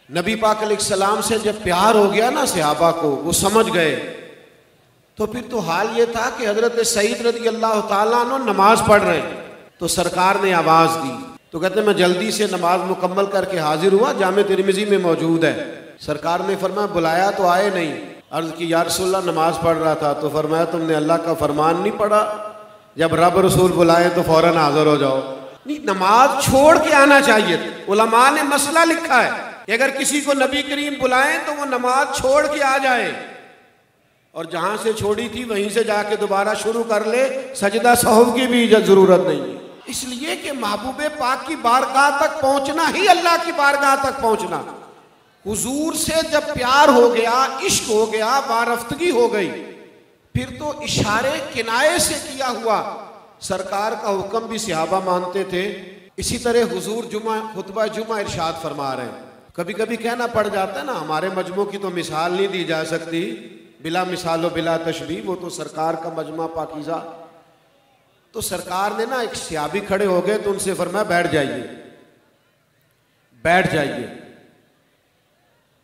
نبی پاک علیہ السلام سے جب پیار ہو گیا نا صحابہ کو، وہ سمجھ گئے، تو پھر تو حال یہ تھا کہ حضرت سعید رضی اللہ تعالیٰ عنہ نماز پڑھ رہے ہیں، تو سرکار نے آواز دی، تو کہتے ہیں میں جلدی سے نماز مکمل کر کے حاضر ہوا، جامع ترمذی میں موجود ہے۔ سرکار نے فرمایا بلایا تو آئے نہیں، عرض کی یا رسول اللہ نماز پڑھ رہا تھا، تو فرمایا تم نے اللہ کا فرمان نہیں پڑھا، جب رب رسول بلائے تو فوراً حاضر ہو جاؤ۔ نہیں، نماز چھوڑ کے آنا چاہیے تھا۔ علماء نے مسئلہ لکھا ہے کہ اگر کسی کو نبی کریم بلائیں تو وہ نماز چھوڑ کے آ جائے، اور جہاں سے چھوڑی تھی وہیں سے جا کے دوبارہ شروع کر لے، سجدہ سہو کی بھی ضرورت نہیں ہے، اس لیے کہ محبوب پاک کی بارگاہ تک پہنچنا ہی اللہ کی بارگاہ تک پہنچنا۔ حضور سے جب پیار ہو گیا، عشق ہو گیا، وارفتگی ہو گئی، پھر تو اشارے کنائے سے کیا ہوا سرکار کا حکم بھی صحابہ مانتے تھے۔ اسی طرح حضور خطبہ جمعہ ارشاد فرما رہے ہیں، کبھی کبھی کہنا پڑ جاتا ہے نا، ہمارے مجموع کی تو مثال نہیں دی جا سکتی، بلا مثال و بلا تشبیہ، وہ تو سرکار کا مجمع پاکیزہ۔ تو سرکار نے نا، ایک صحابی کھڑے ہو گئے تو ان سے فرمایا بیٹھ جائیے، بیٹھ جائیے،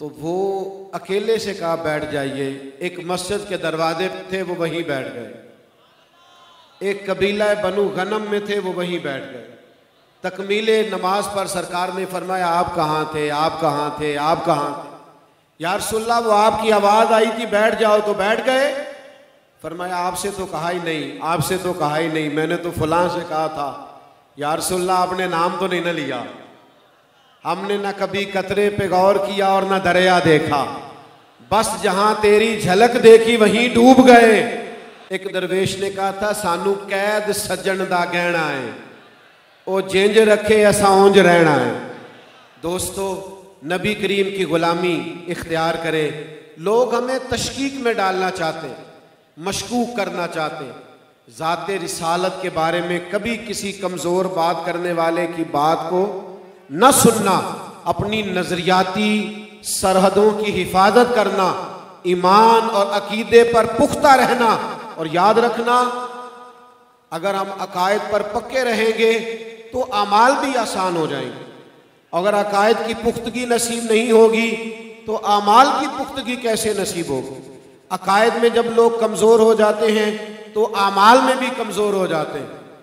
تو وہ اکیلے سے کہا بیٹھ جائیے۔ ایک مسجد کے دروازے تھے، وہ وہیں بیٹھ گئے، ایک قبیلہ بنو غنم میں تھے، وہ وہیں بیٹھ گئے۔ تکمیل نماز پر سرکار نے فرمایا آپ کہاں تھے، آپ کہاں تھے، آپ کہاں تھے؟ یا رسول اللہ وہ آپ کی آواز آئی تھی بیٹھ جاؤ تو بیٹھ گئے؟ فرمایا آپ سے تو کہا ہی نہیں، آپ سے تو کہا ہی نہیں، میں نے تو فلاں سے کہا تھا۔ یا رسول اللہ آپ نے نام تو نہیں نہ لیا، ہم نے نہ کبھی قطرے پہ غور کیا اور نہ دریا دیکھا، بس جہاں تیری جھلک دیکھی وہیں ڈوب گئے۔ ایک درویش نے کہا تھا سانو قید سجن دا گہنا ہے، او جنج رکھے ایسا اونج رہنا ہے۔ دوستو، نبی کریم کی غلامی اختیار کریں۔ لوگ ہمیں تشکیک میں ڈالنا چاہتے ہیں، مشکوک کرنا چاہتے ہیں، ذات رسالت کے بارے میں کبھی کسی کمزور بات کرنے والے کی بات کو نہ سننا، اپنی نظریاتی سرحدوں کی حفاظت کرنا، ایمان اور عقیدے پر پختہ رہنا، اور یاد رکھنا اگر ہم عقائد پر پکے رہیں گے تو اعمال بھی آسان ہو جائیں گے، اگر عقائد کی پختگی نصیب نہیں ہوگی تو اعمال کی پختگی کیسے نصیب ہوگی؟ عقائد میں جب لوگ کمزور ہو جاتے ہیں تو اعمال میں بھی کمزور ہو جاتے ہیں۔